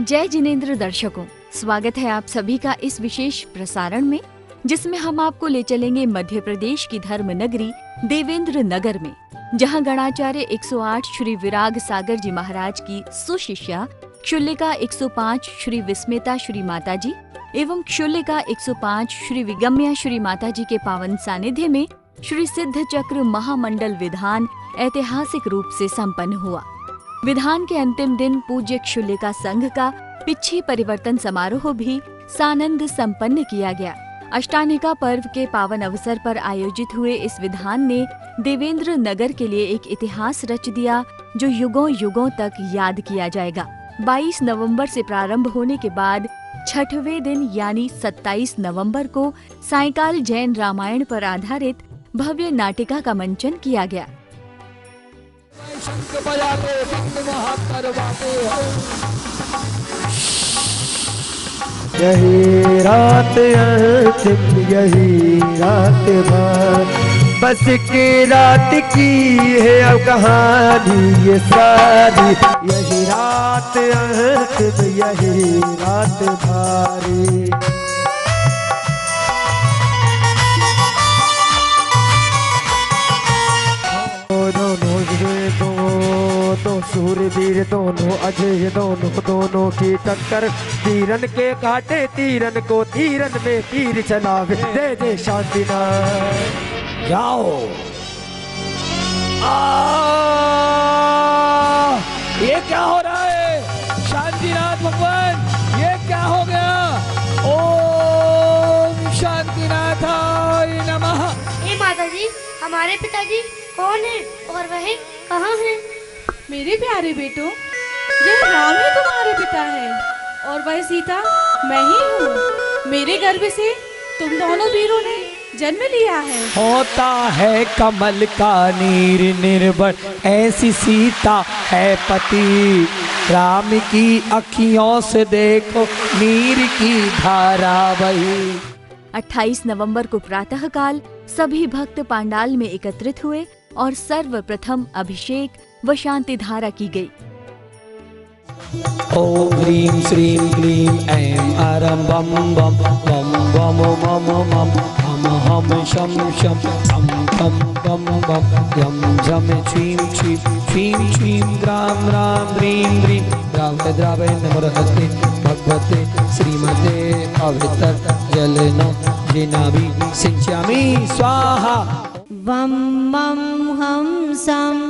जय जिनेंद्र दर्शकों, स्वागत है आप सभी का इस विशेष प्रसारण में, जिसमें हम आपको ले चलेंगे मध्य प्रदेश की धर्म नगरी देवेंद्र नगर में, जहां गणाचार्य 108 श्री विराग सागर जी महाराज की सुशिष्या क्षुल्लिका 105 श्री विस्मिता श्री माताजी एवं क्षुल्लिका 105 श्री विगम्या श्री माताजी के पावन सानिध्य में श्री सिद्ध चक्र महामंडल विधान ऐतिहासिक रूप से संपन्न हुआ। विधान के अंतिम दिन पूज्य क्षुल्लिका संघ का पिछी परिवर्तन समारोह भी सानंद संपन्न किया गया। अष्टानिका पर्व के पावन अवसर पर आयोजित हुए इस विधान ने देवेंद्र नगर के लिए एक इतिहास रच दिया, जो युगों युगों तक याद किया जाएगा। 22 नवंबर से प्रारंभ होने के बाद छठवें दिन यानी 27 नवंबर को सायंकाल जैन रामायण पर आधारित भव्य नाटिका का मंचन किया गया। यही रात अंतिम, यही रात भर, बस के रात की है अब कहानी ये सारी। यही रात अंतिम, यही रात भारी। दोनों सूरवीर, दोनों अजय, दोनों की टक्कर, तीरन के काटे तीरन को, तीरन में तीर चलावे, दे दे शांतिनाथ। जाओ ये क्या हो रहा है शांतिनाथ भगवान, ये क्या हो गया? ओम शांतिनाथाय नमः। हे माताजी, हमारे पिताजी कौन है और वह कहाँ है? मेरे प्यारे बेटों, यह राम ही तुम्हारे पिता है और वह सीता मैं ही हूँ। मेरे गर्भ से तुम दोनों वीरों ने जन्म लिया है। होता है कमल का नीर निर्भर, ऐसी सीता है पति। राम की अखियों से देखो नीर की धारा बही। 28 नवंबर को प्रातःकाल सभी भक्त पांडाल में एकत्रित हुए और सर्वप्रथम अभिषेक व शांति धारा की गई। ओम ह्रीं श्रीं क्लीं ऐं आरं बम बम बम बम मम मम हम हम शम शम हम बम बम बम यम झम छीं छीं छीं छीं ग्राम राम ह्रीं ह्रीं द्रावय द्रावय नमोहते भगवते श्रीमते पवित्र जलनो जिनाभि सिंचामि स्वाहा। वम मम हम सम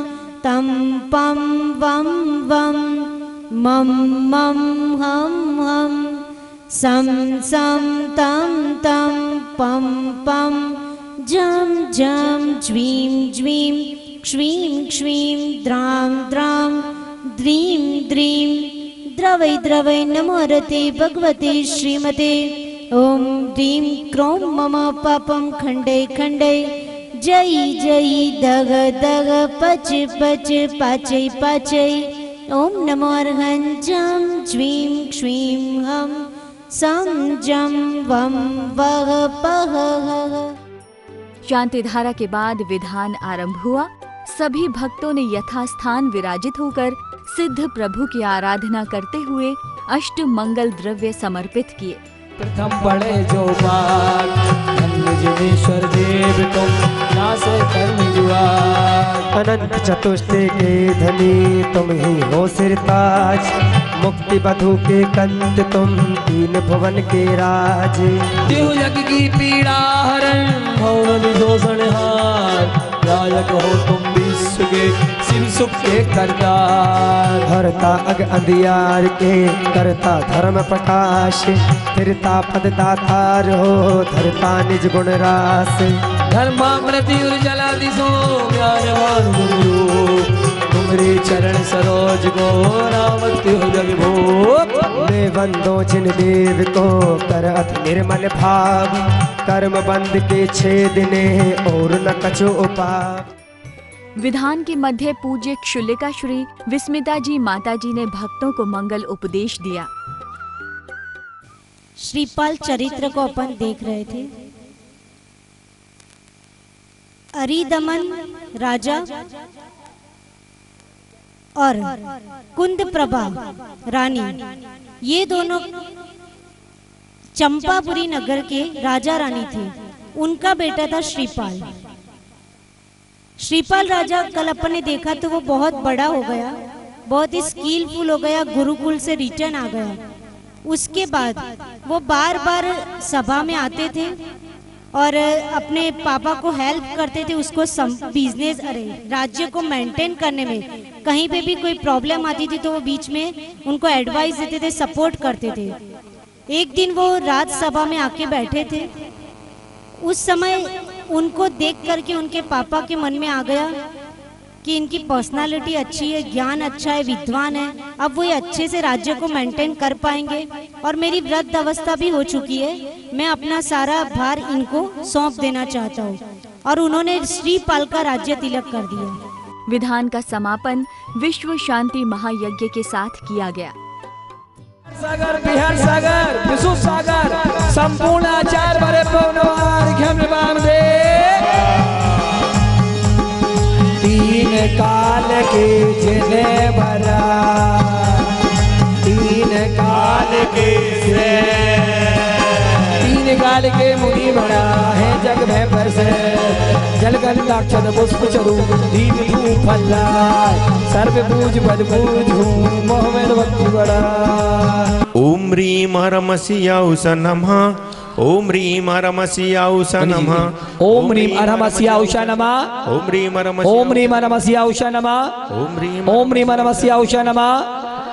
तम पम वम वम मम मम हम सम सम तम तम पम पम जम जम ज्वीं ज्वीं क्ष्वीं क्ष्वीं द्रां द्रां द्रीं द्रीं द्रवै द्रवै नमोरते भगवते श्रीमते। ओम ह्रीं क्रों मम पापं खंडे खंडे, जय जय दग दग पच पच पाचय पाचय। ओम नमो अर्हं जम ज्वीं क्ष्वीं हम सं जम वम वह पह। शांति धारा के बाद विधान आरंभ हुआ। सभी भक्तों ने यथास्थान विराजित होकर सिद्ध प्रभु की आराधना करते हुए अष्ट मंगल द्रव्य समर्पित किए। प्रथम पढ़े जो पाठ, धन्य जिनेश्वर देव तुम नासै कर्म जुआर। अनंत चतुष्टय के धनी तुम ही हो सिरताज, मुक्ति बधु के कंत तुम, तीन भुवन के राज। देव जग की पीड़ा हरण, भवन शोषण हार। राजक हो तुम विश्व के, शिव सुख के करतार। हरता अग अंधियार के, करता धर्म प्रकाश, फिरता पद दातार हो, धरता निज गुण रास। धर्मामृति उर्जला दिशो, ज्ञानवान गुरु, तुमरे चरण सरोज को, रामति हो जग भोग। मैं बंदो जिन देव को, कर अथ निर्मल भाव, कर्म बंद के छेदने और न कछु उपाय। विधान के मध्य पूज्य क्षुल्लिका श्री विस्मिता जी माताजी ने भक्तों को मंगल उपदेश दिया। श्रीपाल चरित्र को अपन देख रहे थे। अरिदमन राजा और कुंद प्रभा रानी, ये दोनों चंपापुरी नगर के राजा रानी थे। उनका बेटा था श्रीपाल। श्रीपाल राजा कल अपन ने देखा तो वो बहुत बड़ा हो गया, बहुत ही स्किलफुल हो गया, गुरुकुल से रिटर्न आ गया। उसके बाद वो बार बार सभा में आते थे और अपने पापा को हेल्प करते थे, उसको बिजनेस राज्य को मेंटेन करने में। कहीं पे भी कोई प्रॉब्लम आती थी तो वो बीच में उनको एडवाइस देते थे, सपोर्ट करते थे। एक दिन वो राज्यसभा में आके बैठे थे। उस समय उनको देख करके उनके पापा के मन में आ गया कि इनकी पर्सनालिटी अच्छी है, ज्ञान अच्छा है, विद्वान है, अब वो ये अच्छे से राज्य को मेंटेन कर पाएंगे और मेरी वृद्ध अवस्था भी हो चुकी है, मैं अपना सारा भार इनको सौंप देना चाहता हूँ। और उन्होंने श्रीपाल का राज्य तिलक कर दिया। विधान का समापन विश्व शांति महायज्ञ के साथ किया गया। सागर, बिहार सागर, विशु सागर, संपूर्ण आचार भरे पवनवार घ्यम दे। तीन काल के जिन्हें भरा, तीन काल के से, तीन काल के मुनि बड़ा है जग में बसे। जलगंधाक्षर पुष्प चरु दीप धूप फल्लाय, सर्व पूज पद पूज हूँ मोहम्मद भक्ति बड़ा। ओम ह्रीं हरमसियाउष नमः, ओम ह्रीं हरमसियाउष नमः, ओम ह्रीं हरमसियाउष नमः, ओम ह्रीं ओम ह्रीं हरमसियाउष नमः, ओम ह्रीं हरमसियाउष नमः,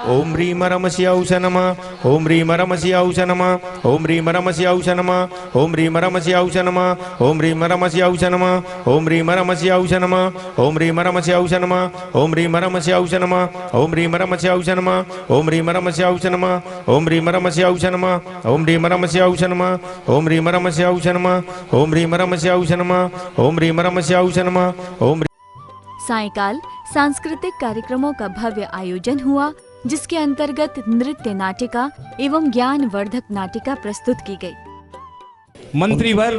ओम ह्रीं हरमसियाउष नमः, ओम ह्रीं हरमसियाउष नमः, ओम ह्रीं हरमसियाउष नमः, ओम ह्रीं हरमसियाउष नमः, ओम ह्रीं हरमसियाउष नमः, ओम ह्रीं हरमसियाउष नमः, ओम ह्रीं हरमसियाउष नमः, ओम ह्रीं हरमसियाउष नमः, ओम ह्रीं हरमसियाउष नमः, ओम ह्रीं हरमसियाउष नमः, ओम ह्रीं हरमसियाउष नमः, ओम ह्रीं हरमसियाउष नमः, ओम ह्रीं हरमसियाउष नमः, ओम ह्रीं हरमसियाउष नमः, ओम ह्रीं हरमसियाउष नमः, ओम। सायंकाल सांस्कृतिक कार्यक्रमों का भव्य आयोजन हुआ, जिसके अंतर्गत नृत्य नाटिका एवं ज्ञान वर्धक नाटिका प्रस्तुत की गई। मंत्रीवर,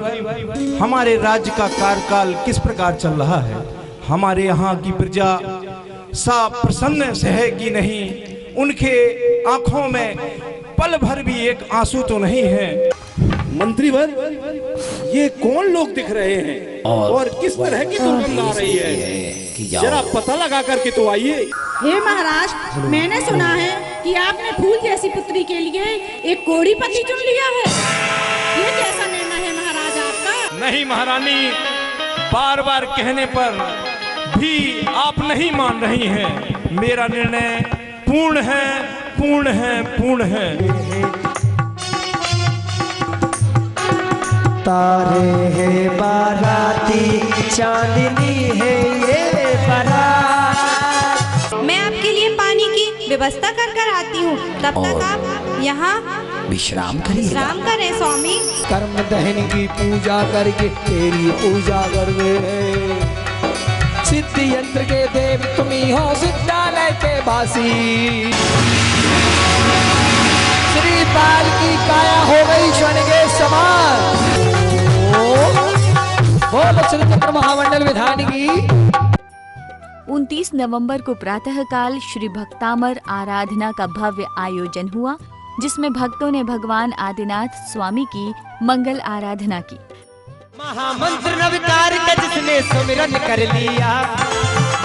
हमारे राज्य का कार्यकाल किस प्रकार चल रहा है? हमारे यहाँ की प्रजा सा प्रसन्न से है कि नहीं? उनके आंखों में पल भर भी एक आंसू तो नहीं है। मंत्रीवर, ये कौन लोग दिख रहे हैं और किस तरह की दुर्गंध आ रही है? जरा पता लगा करके तो आइए। हे महाराज, मैंने सुना है कि आपने फूल जैसी पुत्री के लिए एक कोड़ी पति चुन लिया है। ये कैसा निर्णय है महाराज आपका? नहीं महारानी, बार बार कहने पर भी आप नहीं मान रही हैं। मेरा निर्णय पूर्ण है, पूर्ण है, पूर्ण है। तारे है बाराती, चांदनी है ये बारात। मैं आपके लिए पानी की व्यवस्था कर आती हूँ, तब तक आप यहाँ विश्राम करिए। विश्राम करें स्वामी। कर्म दहन की पूजा करके तेरी पूजा कर सिद्धि यंत्र के देव तुम्ही हो, विद्यालय के वासी। श्रीपाल की काया हो गई स्वर्ण के समान। बोल चरित्र महामंडल विधान की। 29 नवंबर को प्रातःकाल श्री भक्तामर आराधना का भव्य आयोजन हुआ, जिसमें भक्तों ने भगवान आदिनाथ स्वामी की मंगल आराधना की। महामंत्र नवकार का जिसने सुमिरन कर लिया,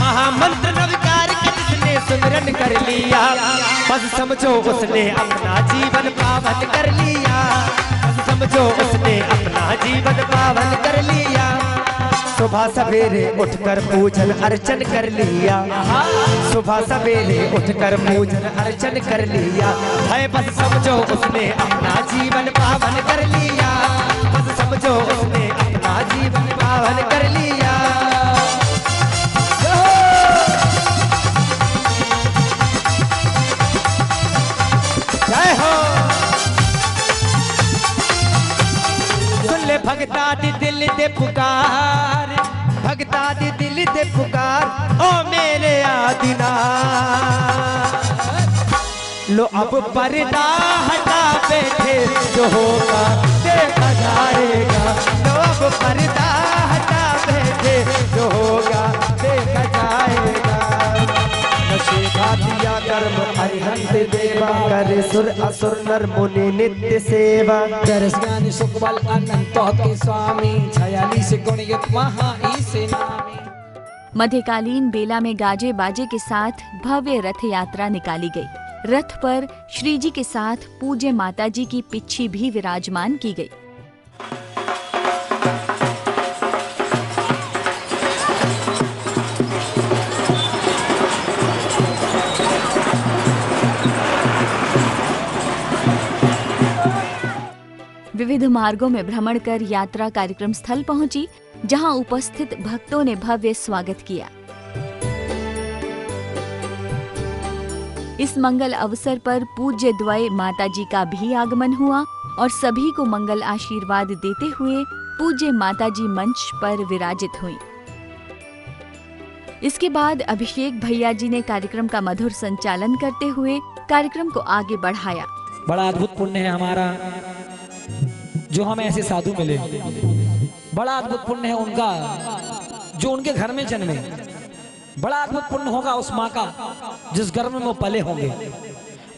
महामंत्र नवकार का जिसने सुमिरन कर लिया, बस समझो उसने अपना जीवन पावन कर लिया, बस समझो उसने अपना जीवन पावन कर लिया। सुबह सवेरे उठकर पूजन अर्चन कर लिया, सुबह सवेरे उठकर पूजन अर्चन कर लिया है, बस समझो उसने अपना जीवन पावन कर लिया, बस समझो उसने अपना जीवन पावन कर लिया। जय हो। सुन ले भगता दी दिल दे पुकार, भगता दी दिल दे पुकार, ओ मेरे आदिनाथ। लो अब पर्दा हटा बैठे, जो होगा देखा जाएगा। लो अब पर्दा हटा बैठे, जो होगा देखा जाएगा। नशे का दिया कर्म अरिहंत देवा, करे सुर असुर नर मुनि नित्य सेवा। कर ज्ञान सुख बल अनंत के स्वामी, 46 गुण युक्त महा ईश नामी। मध्यकालीन बेला में गाजे बाजे के साथ भव्य रथ यात्रा निकाली गई। रथ पर श्री जी के साथ पूज्य माता जी की पिच्छी भी विराजमान की गई। विविध मार्गों में भ्रमण कर यात्रा कार्यक्रम स्थल पहुंची, जहां उपस्थित भक्तों ने भव्य स्वागत किया। इस मंगल अवसर पर पूज्य द्वय माता जी का भी आगमन हुआ और सभी को मंगल आशीर्वाद देते हुए पूज्य माता जी मंच पर विराजित हुई। इसके बाद अभिषेक भैया जी ने कार्यक्रम का मधुर संचालन करते हुए कार्यक्रम को आगे बढ़ाया। बड़ा अद्भुत पुण्य है हमारा जो हमें ऐसे साधु मिले। बड़ा अद्भुत पुण्य है उनका जो उनके घर में जन्मे। बड़ा अद्भुत पुण्य होगा उस माँ का जिस घर में वो पले होंगे।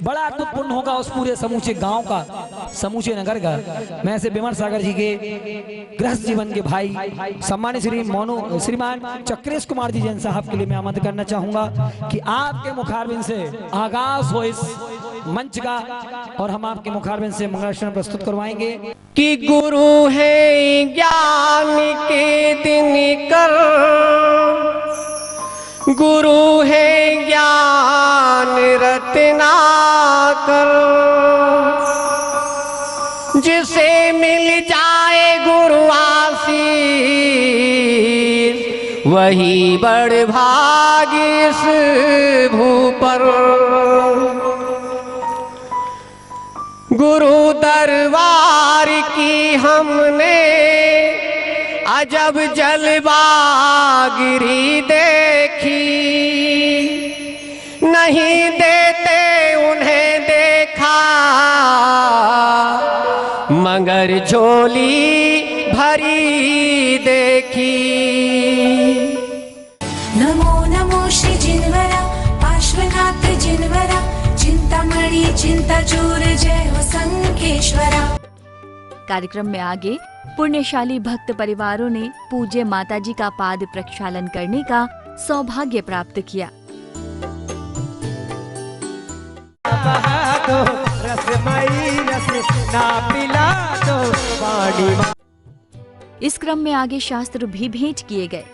बड़ा अद्भुत पुण्य होगा उस पूरे समूचे गांव का, समूचे नगर का। मैं ऐसे बिमल सागर जी के गृहस्थ जीवन के भाई सम्मानित श्रीमान चक्रेश कुमार जी जैन साहब के लिए मैं आमंत्रित करना चाहूंगा कि आपके मुखारबिंद से आगाज हो इस मंच का और हम आपके मुखारबिंद से मंगलाचरण प्रस्तुत करवाएंगे। कि गुरु है ज्ञान के दिनकर, गुरु है ज्ञान रत्नाकर, जिसे मिल जाए गुरु आशीष वही बड़ भाग्य इस भू पर। गुरु दरबार की हमने अजब जलवागिरी देखी, नहीं देते उन्हें देखा मगर झोली भरी देखी। नमो नमो श्री जिनवरा पार्श्वनाथ जिनवरा, चिंतामणि चिंताचूर जय हो संखेश्वरा। कार्यक्रम में आगे पुण्यशाली भक्त परिवारों ने पूज्य माताजी का पाद प्रक्षालन करने का सौभाग्य प्राप्त किया। इस क्रम में आगे शास्त्र भी भेंट किए गए।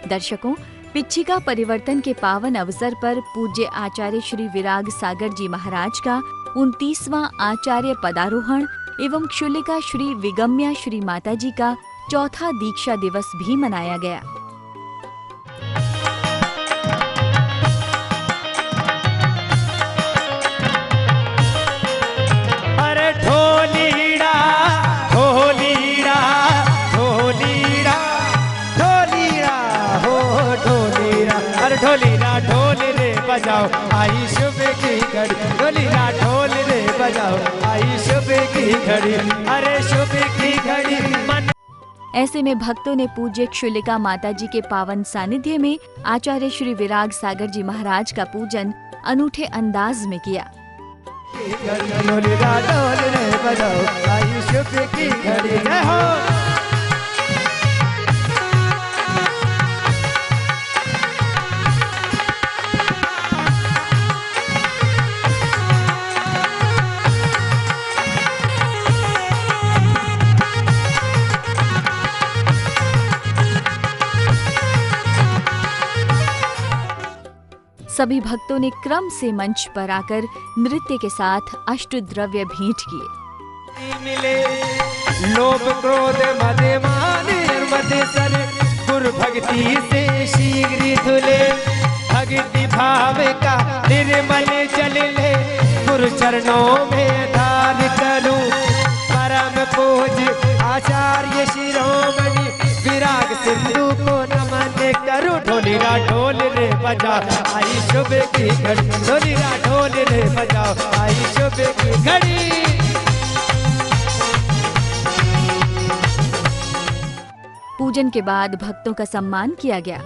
दर्शकों, पिच्छिका परिवर्तन के पावन अवसर पर पूज्य आचार्य श्री विराग सागर जी महाराज का 29वां आचार्य पदारोहण एवं क्षुलिका श्री विगम्या श्री माता जी का चौथा दीक्षा दिवस भी मनाया गया। अरे ढोलीड़ा ढोलीड़ा ढोलीड़ा ढोलीड़ा हो ढोलीड़ा, अरे ढोलीड़ा ढोल रे बजाओ आई शुभ की घड़ी, ढोलीड़ा ढोल रे बजाओ आई शुभ की घड़ी, अरे शुभ की घड़ी मन। ऐसे में भक्तों ने पूज्य क्षुलिका माता जी के पावन सानिध्य में आचार्य श्री विराग सागर जी महाराज का पूजन अनूठे अंदाज में किया। ढोलीड़ा ढोल रे बजाओ आई शुभ की घड़ी, जय हो। सभी भक्तों ने क्रम से मंच पर आकर नृत्य के साथ अष्टद्रव्य भेंट किए। मिले लोभ क्रोध मद मान मद सर, गुरु भक्ति से शीघ्र धुले, भक्ति भाव का निर्मल जल ले, गुरु चरणों में धार करूं परम पूज आचार्य शिरोमणि विराग सिंधु को नमन करूं। ढोलीरा ढोल रे बजाओ आई शुभ की घड़ी, ढोलीरा ढोल रे बजाओ आई शुभ की घड़ी। पूजन के बाद भक्तों का सम्मान किया गया।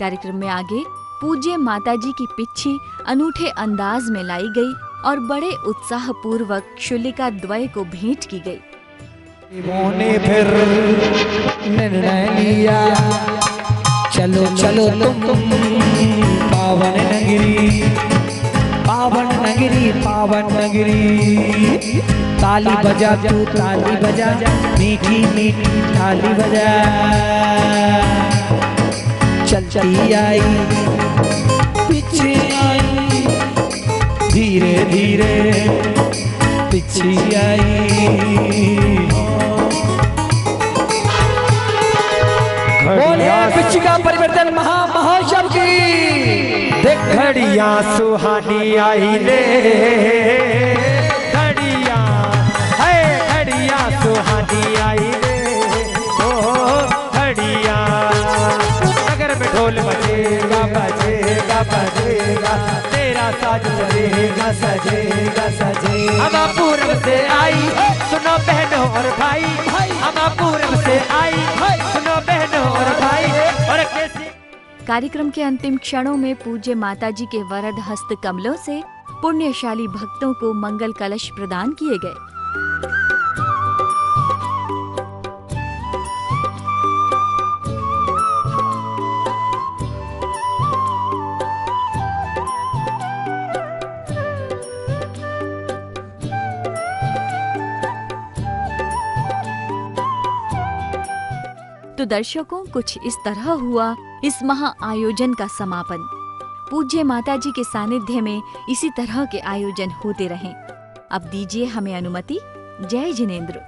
कार्यक्रम में आगे पूज्य माताजी की पिच्छी अनूठे अंदाज में लाई गई और बड़े उत्साह पूर्वक शुलिका द्वय को भेंट की गई। ने फिर निर्णय लिया, चलो चलो तुम पावन नगरी, पावन नगरी, पावन नगरी। ताली बजा तू ताली बजा, मीठी मीठी ताली बजा। चलती आई पीछे आई, धीरे धीरे पीछे आई। बोले पीछे का परिवर्तन महाशब्द की। देख घड़ियां सुहानी आई ले, घड़ियां है घड़ियां सुहानी आई ले। ओ घड़ियां नगर में ढोल बजेगा बजेगा बजेगा, तेरा साज सजेगा सजेगा सजेगा। हम पूर्व से आई सुनो बहनों और भाई, हम पूर्व से आई सुनो बहनों और भाई। और कैसे कार्यक्रम के अंतिम क्षणों में पूज्य माताजी के वरद हस्त कमलों से पुण्यशाली भक्तों को मंगल कलश प्रदान किए गए। तो दर्शकों, कुछ इस तरह हुआ इस महा आयोजन का समापन। पूज्य माताजी के सानिध्य में इसी तरह के आयोजन होते रहें। अब दीजिए हमें अनुमति। जय जिनेंद्र।